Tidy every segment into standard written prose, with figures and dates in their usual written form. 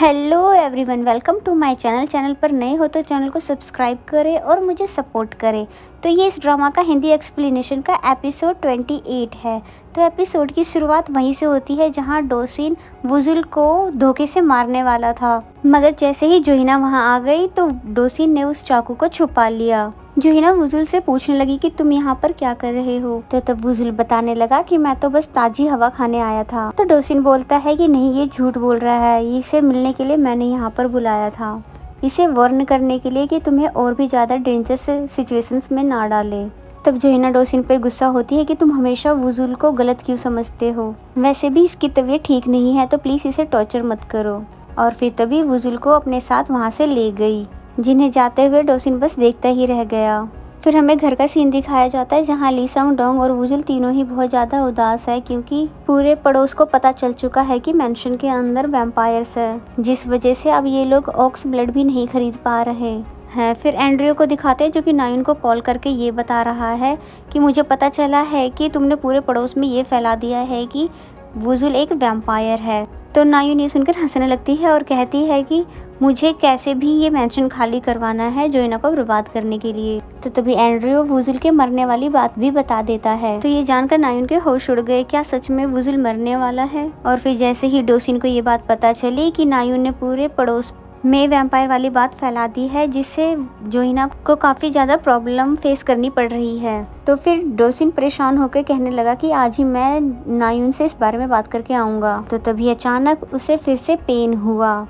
Hello everyone, welcome to my channel पर नए हो तो चैनल को सब्सक्राइब करें और मुझे सपोर्ट करें। तो ये इस ड्रामा का हिंदी एक्सप्लेनेशन का एपिसोड 28 है। तो एपिसोड की शुरुआत वहीं से होती है जहां डोसिन वुजुल को धोखे से मारने वाला था, मगर जैसे ही जोहिना वहां आ गई तो डोसिन ने उस चाकू को छुपा लिया। जोहिना वुजुल से पूछने लगी कि तुम यहाँ पर क्या कर रहे हो। तो तब वुजुल बताने लगा कि मैं तो बस ताजी हवा खाने आया था। तो डोसिन बोलता है कि नहीं, ये झूठ बोल रहा है, इसे मिलने के लिए मैंने यहाँ पर बुलाया था, इसे वार्न करने के लिए कि तुम्हें और भी ज़्यादा डेंजरस सिचुएशंस में ना डाले। तब जोहिना डोसिन पर गुस्सा होती है कि तुम हमेशा वुजुल को गलत क्यों समझते हो, वैसे भी इसकी तबीयत ठीक नहीं है तो प्लीज़ इसे टॉर्चर मत करो। और फिर तभी वुजुल को अपने साथ वहाँ से ले गई, जिन्हें जाते हुए डोसिन बस देखता ही रह गया। फिर हमें घर का सीन दिखाया जाता है जहाँ ली सांग डोंग और वुजुल तीनों ही बहुत ज़्यादा उदास है, क्योंकि पूरे पड़ोस को पता चल चुका है कि मैंशन के अंदर वैम्पायर्स है, जिस वजह से अब ये लोग ऑक्स ब्लड भी नहीं खरीद पा रहे हैं। फिर एंड्रयू को दिखाते हैं जो कि नायुन को कॉल करके ये बता रहा है कि मुझे पता चला है कि तुमने पूरे पड़ोस में ये फैला दिया है कि वुजुल एक वैम्पायर है। तो नायुन ये सुनकर हंसने लगती है और कहती है कि मुझे कैसे भी ये मैंशन खाली करवाना है जोहिना को बर्बाद करने के लिए। तो तभी एंड्रयू वुजुल के मरने वाली बात भी बता देता है। तो ये जानकर नायुन के होश उड़ गए, क्या सच में वुजुल मरने वाला है। और फिर जैसे ही डोसिन को ये बात पता चली कि नायुन ने पूरे पड़ोस में वैम्पायर वाली बात फैला दी है, जिससे जोहिना को काफ़ी ज़्यादा प्रॉब्लम फेस करनी पड़ रही है। तो फिर डोसिन परेशान होकर कहने लगा कि आज ही मैं नायुन से इस बारे में बात करके आऊँगा। तो तभी अचानक उसे फिर से पेन हुआ,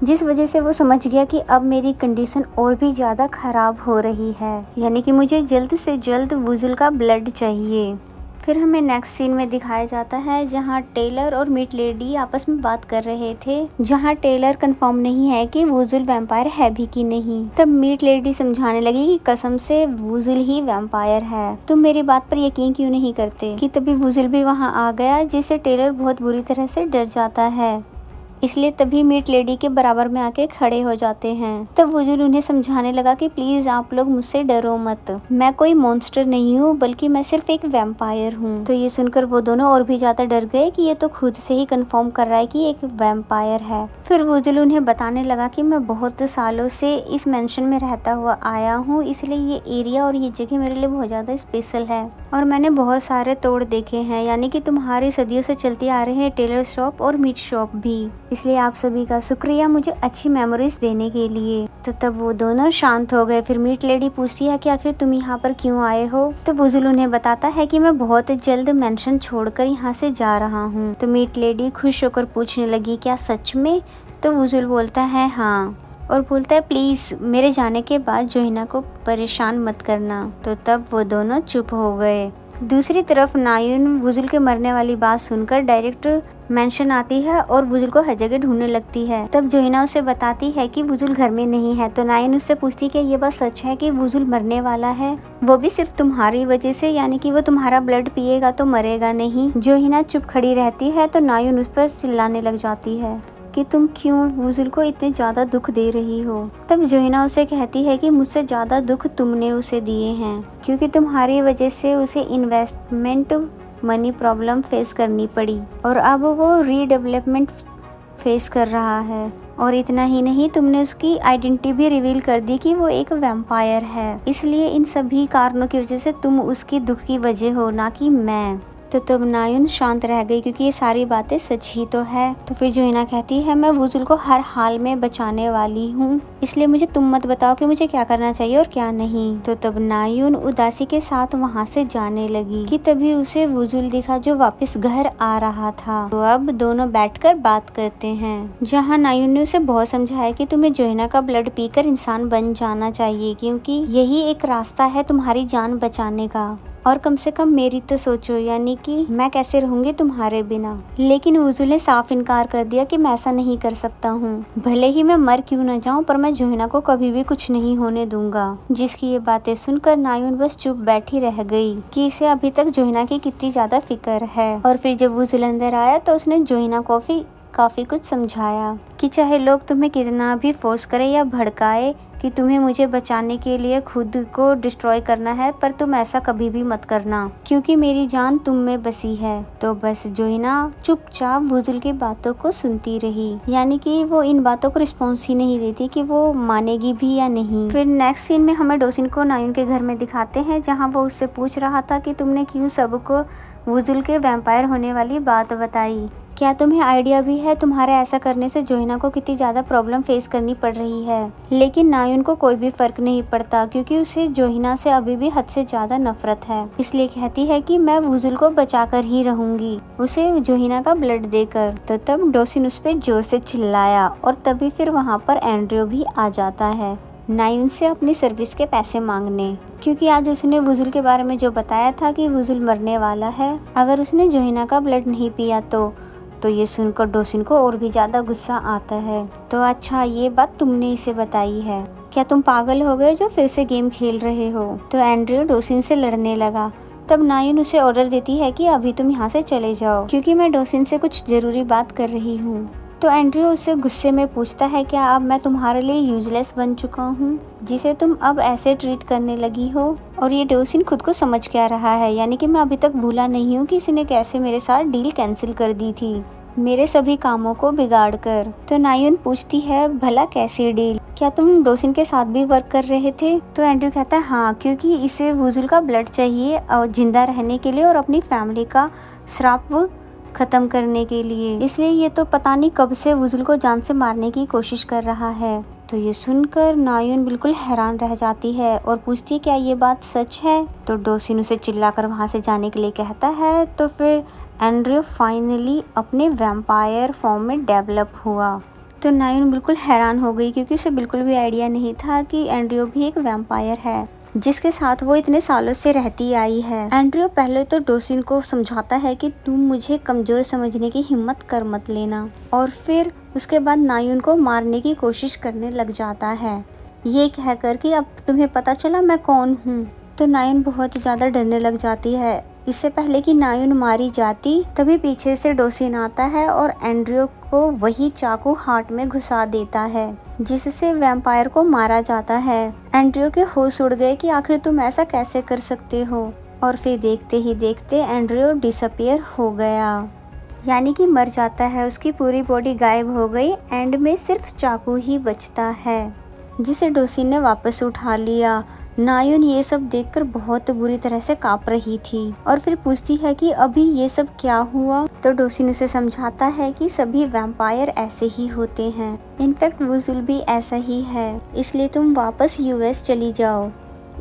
जिस वजह से वो समझ गया कि अब मेरी कंडीशन और भी ज़्यादा ख़राब हो रही है, यानी कि मुझे जल्द से जल्द वुजुल का ब्लड चाहिए। फिर हमें नेक्स्ट सीन में दिखाया जाता है जहां टेलर और मीट लेडी आपस में बात कर रहे थे, जहां टेलर कंफर्म नहीं है कि वुजुल वैम्पायर है भी कि नहीं। तब मीट लेडी समझाने लगी कि कसम से वुजुल ही वैम्पायर है, तुम मेरी बात पर यकीन क्यों नहीं करते। कि तभी वुजुल भी वहां आ गया, जिससे टेलर बहुत बुरी तरह से डर जाता है, इसलिए तभी मीट लेडी के बराबर में आके खड़े हो जाते हैं। तब वुजुल उन्हें समझाने लगा कि प्लीज आप लोग मुझसे डरो मत, मैं कोई मॉन्स्टर नहीं हूँ, बल्कि मैं सिर्फ एक वैम्पायर हूँ। तो ये सुनकर वो दोनों और भी ज्यादा डर गए कि ये तो खुद से ही कंफर्म कर रहा है कि एक वैम्पायर है। फिर वुजुल उन्हें बताने लगा कि मैं बहुत सालों से इस मेंशन में रहता हुआ आया हूँ, इसलिए ये एरिया और ये जगह मेरे लिए बहुत ज्यादा स्पेशल है और मैंने बहुत सारे तोड़ देखे हैं, यानी कि तुम्हारी सदियों से चलती आ रहे हैं टेलर शॉप और मीट शॉप भी, इसलिए आप सभी का शुक्रिया मुझे अच्छी मेमोरीज देने के लिए। तो तब वो दोनों शांत हो गए। फिर मीट लेडी पूछती है कि आखिर तुम यहाँ पर क्यों आए हो। तो वुजुल उन्हें बताता है कि मैं बहुत जल्द मेंशन छोड़कर यहाँ से जा रहा हूँ। तो मीट लेडी खुश होकर पूछने लगी क्या सच में। तो वुजुल बोलता है हाँ, और बोलता है प्लीज़ मेरे जाने के बाद जोहिना को परेशान मत करना। तो तब वो दोनों चुप हो गए। दूसरी तरफ नायुन वुजुल के मरने वाली बात सुनकर डायरेक्ट मेंशन आती है और वुजुल को हर जगह ढूंढने लगती है। तब जोहिना उसे बताती है कि वुजुल घर में नहीं है। तो नायुन उससे पूछती है कि ये बात सच है कि वुजुल मरने वाला है, वो भी सिर्फ तुम्हारी वजह से, यानी कि वो तुम्हारा ब्लड पिएगा तो मरेगा नहीं। जोहिना चुप खड़ी रहती है तो नायुन उस पर चिल्लाने लग जाती है कि तुम क्यों वुजुल को इतने ज़्यादा दुख दे रही हो। तब जोहिना उसे कहती है कि मुझसे ज़्यादा दुख तुमने उसे दिए हैं, क्योंकि तुम्हारी वजह से उसे इन्वेस्टमेंट मनी प्रॉब्लम फेस करनी पड़ी और अब वो रीडेवलपमेंट फेस कर रहा है। और इतना ही नहीं, तुमने उसकी आइडेंटिटी भी रिवील कर दी कि वो एक वैम्पायर है, इसलिए इन सभी कारणों की वजह से तुम उसकी दुख की वजह हो, ना कि मैं। तो तब नायुन शांत रह गई, क्योंकि ये सारी बातें सच ही तो है। तो फिर जोहिना कहती है मैं वुजुल को हर हाल में बचाने वाली हूँ, इसलिए मुझे तुम मत बताओ कि मुझे क्या करना चाहिए और क्या नहीं। तो तब नायुन उदासी के साथ वहाँ से जाने लगी कि तभी उसे वुजुल दिखा जो वापस घर आ रहा था। तो अब दोनों बैठकर बात करते हैं, जहाँ नायुन ने उसे बहुत समझाया कि तुम्हें जोहिना का ब्लड पीकर इंसान बन जाना चाहिए, क्योंकि यही एक रास्ता है तुम्हारी जान बचाने का। और कम से कम मेरी तो सोचो, यानी कि मैं कैसे रहूंगी तुम्हारे बिना। लेकिन वुजुल ने साफ इनकार कर दिया कि मैं ऐसा नहीं कर सकता हूँ, भले ही मैं मर क्यों न जाऊँ, पर मैं जोहिना को कभी भी कुछ नहीं होने दूंगा। जिसकी ये बातें सुनकर नायुन बस चुप बैठी रह गई कि इसे अभी तक जोहिना की कितनी ज्यादा फिक्र है। और फिर जब वुजुल अंदर आया तो उसने जोहिना को काफी कुछ समझाया कि चाहे लोग तुम्हें कितना भी फोर्स करे या भड़काए, कि तुम्हें मुझे बचाने के लिए खुद को डिस्ट्रॉय करना है, पर तुम ऐसा कभी भी मत करना क्योंकि मेरी जान तुम में बसी है। तो बस जोहिना चुपचाप वुजुल की बातों को सुनती रही, यानी कि वो इन बातों को रिस्पॉन्स ही नहीं देती कि वो मानेगी भी या नहीं। फिर नेक्स्ट सीन में हमें डोसिन को नायुन के घर में दिखाते हैं, जहाँ वो उससे पूछ रहा था कि तुमने क्यों सबको वुजुल के वैम्पायर होने वाली बात बताई। क्या तुम्हें आइडिया भी है तुम्हारे ऐसा करने से जोहिना को कितनी ज़्यादा प्रॉब्लम फेस करनी पड़ रही है। लेकिन नायुन को कोई भी फर्क नहीं पड़ता क्योंकि उसे जोहिना से अभी भी हद से ज़्यादा नफरत है। इसलिए कहती है कि मैं वुजुल को बचाकर ही रहूंगी, उसे जोहिना का ब्लड देकर। तो तब डोसिन उस पर जोर से चिल्लाया और तभी फिर वहाँ पर एंड्रयू भी आ जाता है नायुन से अपनी सर्विस के पैसे मांगने, क्योंकि आज उसने वुजुल के बारे में जो बताया था कि वुजुल मरने वाला है अगर उसने जोहिना का ब्लड नहीं पिया तो ये सुनकर डोसिन को और भी ज़्यादा गुस्सा आता है। तो अच्छा ये बात तुमने इसे बताई है, क्या तुम पागल हो गए जो फिर से गेम खेल रहे हो। तो एंड्रयू डोसिन से लड़ने लगा। तब नायुन उसे ऑर्डर देती है कि अभी तुम यहाँ से चले जाओ क्योंकि मैं डोसिन से कुछ ज़रूरी बात कर रही हूँ। तो एंड्रयू उससे गुस्से में पूछता है क्या अब मैं तुम्हारे लिए यूजलेस बन चुका हूँ जिसे तुम अब ऐसे ट्रीट करने लगी हो। और ये डोसिन खुद को समझ क्या रहा है, यानी कि मैं अभी तक भूला नहीं हूँ कि इसने कैसे मेरे साथ डील कैंसिल कर दी थी, मेरे सभी कामों को बिगाड़ कर। तो नायुन पूछती है भला कैसी डील, क्या तुम डोसिन के साथ भी वर्क कर रहे थे। तो एंड्रयू कहता है हाँ, क्योंकि इसे वुजुल का ब्लड चाहिए और जिंदा रहने के लिए और अपनी फैमिली का श्राप खत्म करने के लिए, इसलिए ये तो पता नहीं कब से वुजुल को जान से मारने की कोशिश कर रहा है। तो ये सुनकर नायुन बिल्कुल हैरान रह जाती है और पूछती है क्या ये बात सच है। तो डोसिन उसे चिल्लाकर वहाँ से जाने के लिए कहता है। तो फिर एंड्रयू फाइनली अपने वैम्पायर फॉर्म में डेवलप हुआ। तो नायुन बिल्कुल हैरान हो गई क्योंकि उसे बिल्कुल भी आइडिया नहीं था कि एंड्रयू भी एक वैम्पायर है जिसके साथ वो इतने सालों से रहती आई है। एंड्रयू पहले तो डोसिन को समझाता है कि तुम मुझे कमज़ोर समझने की हिम्मत कर मत लेना, और फिर उसके बाद नायुन को मारने की कोशिश करने लग जाता है ये कहकर कि अब तुम्हें पता चला मैं कौन हूँ। तो नायुन बहुत ज़्यादा डरने लग जाती है। इससे पहले कि नायुन मारी जाती तभी पीछे से डोसिन आता है और एंड्रयू को वही चाकू हार्ट में घुसा देता है जिससे वैम्पायर को मारा जाता है। एंड्रयू के होश उड़ गए कि आखिर तुम ऐसा कैसे कर सकते हो, और फिर देखते ही देखते एंड्रयू डिसअपियर हो गया, यानी कि मर जाता है। उसकी पूरी बॉडी गायब हो गई, एंड में सिर्फ चाकू ही बचता है जिसे डोसिन ने वापस उठा लिया। नायुन ये सब देखकर बहुत बुरी तरह से कांप रही थी और फिर पूछती है कि अभी ये सब क्या हुआ। तो डोसिन उसे समझाता है कि सभी वैम्पायर ऐसे ही होते हैं, इनफैक्ट वुजुल भी ऐसा ही है, इसलिए तुम वापस यूएस चली जाओ,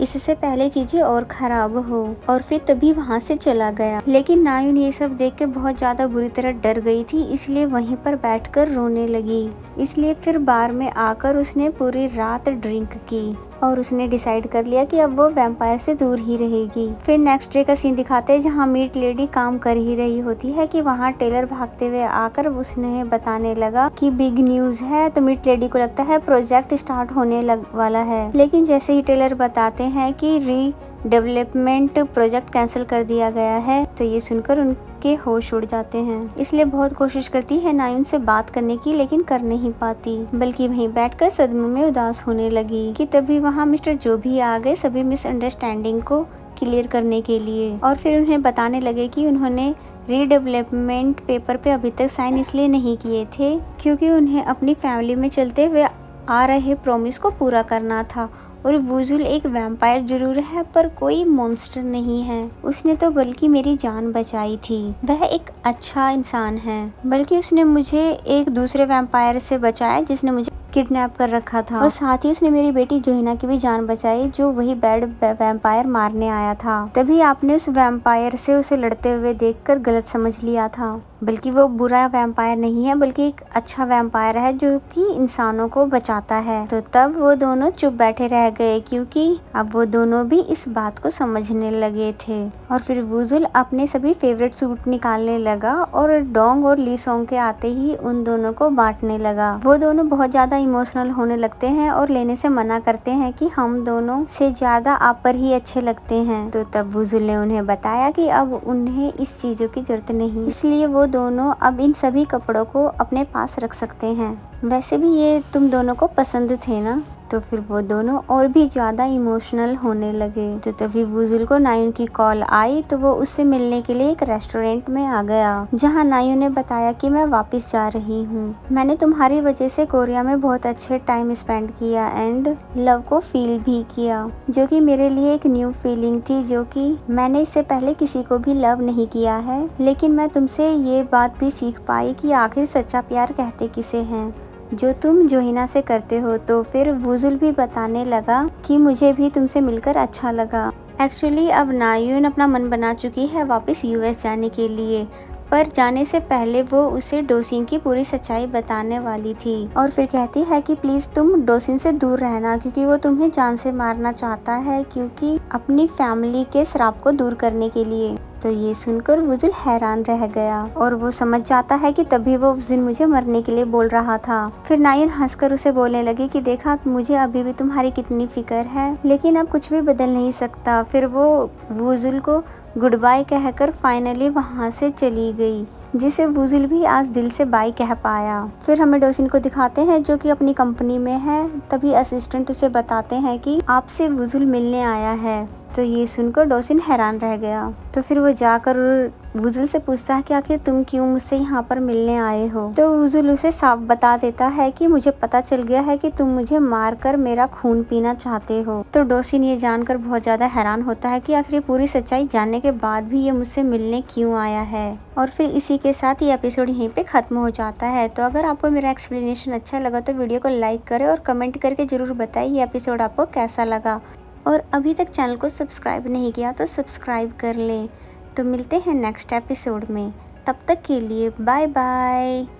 इससे पहले चीजें और खराब हो। और फिर तभी वहाँ से चला गया। लेकिन नायुन ये सब देख के बहुत ज्यादा बुरी तरह डर गई थी, इसलिए वहीं पर बैठकर रोने लगी। इसलिए फिर बार में आकर उसने पूरी रात ड्रिंक की और उसने डिसाइड कर लिया कि अब वो वैम्पायर से दूर ही रहेगी। फिर नेक्स्ट डे का सीन दिखाते हैं जहाँ मीट लेडी काम कर ही रही होती है कि वहाँ टेलर भागते हुए आकर उसने बताने लगा कि बिग न्यूज है। तो मीट लेडी को लगता है प्रोजेक्ट स्टार्ट होने वाला है, लेकिन जैसे ही टेलर बताते हैं कि डेवलपमेंट प्रोजेक्ट कैंसिल कर दिया गया है तो ये सुनकर उनके होश उड़ जाते हैं। इसलिए बहुत कोशिश करती है नायुन से बात करने की, लेकिन कर नहीं पाती, बल्कि वहीं बैठकर सदमे में उदास होने लगी कि तभी वहाँ मिस्टर जो भी आ गए सभी मिसअंडरस्टैंडिंग को क्लियर करने के लिए, और फिर उन्हें बताने लगे कि उन्होंने रीडेवलपमेंट पेपर पे अभी तक साइन इसलिए नहीं किए थे क्योंकि उन्हें अपनी फैमिली में चलते हुए आ रहे प्रॉमिस को पूरा करना था। और वुजुल एक वैम्पायर जरूर है पर कोई मॉन्स्टर नहीं है, उसने तो बल्कि मेरी जान बचाई थी, वह एक अच्छा इंसान है, बल्कि उसने मुझे एक दूसरे वैम्पायर से बचाया जिसने मुझे किडनैप कर रखा था, और साथ ही उसने मेरी बेटी जोहिना की भी जान बचाई जो वही बैड वैम्पायर मारने आया था। तभी आपने उस वैम्पायर से उसे लड़ते हुए देखकर गलत समझ लिया था, बल्कि वो बुरा वैम्पायर नहीं है बल्कि एक अच्छा वैम्पायर है जो कि इंसानों को बचाता है। तो तब वो दोनों चुप बैठे रह गए क्योंकि अब वो दोनों भी इस बात को समझने लगे थे। और फिर वुजुल अपने सभी फेवरेट सूट निकालने लगा और डोंग और ली सोंग के आते ही उन दोनों को बांटने लगा। वो दोनों बहुत ज्यादा इमोशनल होने लगते हैं और लेने से मना करते हैं कि हम दोनों से ज्यादा आप पर ही अच्छे लगते हैं। तो तब वुजुल ने उन्हें बताया कि अब उन्हें इस चीजों की जरूरत नहीं, इसलिए वो दोनों अब इन सभी कपड़ों को अपने पास रख सकते हैं। वैसे भी ये तुम दोनों को पसंद थे ना। तो फिर वो दोनों और भी ज़्यादा इमोशनल होने लगे। तो तभी वुजुल को नायुन की कॉल आई तो वो उससे मिलने के लिए एक रेस्टोरेंट में आ गया, जहाँ नायुन ने बताया कि मैं वापस जा रही हूँ। मैंने तुम्हारी वजह से कोरिया में बहुत अच्छे टाइम स्पेंड किया एंड लव को फील भी किया, जो कि मेरे लिए एक न्यू फीलिंग थी, जो कि मैंने इससे पहले किसी को भी लव नहीं किया है। लेकिन मैं तुमसे ये बात भी सीख पाई कि आखिर सच्चा प्यार कहते किसे हैं, जो तुम जोहिना से करते हो। तो फिर वुजुल भी बताने लगा कि मुझे भी तुमसे मिलकर अच्छा लगा। एक्चुअली अब नायुन अपना मन बना चुकी है वापस यूएस जाने के लिए, पर जाने से पहले वो उसे डोसिन की पूरी सच्चाई बताने वाली थी और फिर कहती है कि प्लीज तुम डोसिन से दूर रहना, क्योंकि वो तुम्हें जान से मारना चाहता है, क्योंकि अपनी फैमिली के श्राप को दूर करने के लिए। तो ये सुनकर वुजुल हैरान रह गया और वो समझ जाता है कि तभी वो उस दिन मुझे मरने के लिए बोल रहा था। फिर नायुन हंसकर उसे बोलने लगी कि देखा मुझे अभी भी तुम्हारी कितनी फिक्र है, लेकिन अब कुछ भी बदल नहीं सकता। फिर वो वुजुल को गुड बाय कहकर फाइनली वहाँ से चली गई, जिसे वुजुल भी आज दिल से बाय कह पाया। फिर हमें डोसिन को दिखाते हैं जो कि अपनी कंपनी में है। तभी असिस्टेंट उसे बताते हैं कि आपसे वुजुल मिलने आया है। तो ये सुनकर डोसिन हैरान रह गया। तो फिर वो जाकर वुजुल से पूछता है कि आखिर तुम क्यों मुझसे यहाँ पर मिलने आए हो। तो वुजुल उसे साफ बता देता है कि मुझे पता चल गया है कि तुम मुझे मारकर मेरा खून पीना चाहते हो। तो डोसिन ये जानकर बहुत ज्यादा हैरान होता है कि आखिर पूरी सच्चाई जानने के बाद भी ये मुझसे मिलने क्यों आया है। और फिर इसी के साथ ये एपिसोड यहीं पे खत्म हो जाता है। तो अगर आपको मेरा एक्सप्लेनेशन अच्छा लगा तो वीडियो को लाइक करें और कमेंट करके जरूर बताइए ये एपिसोड आपको कैसा लगा। और अभी तक चैनल को सब्सक्राइब नहीं किया तो सब्सक्राइब कर लें। तो मिलते हैं नेक्स्ट एपिसोड में, तब तक के लिए बाय बाय।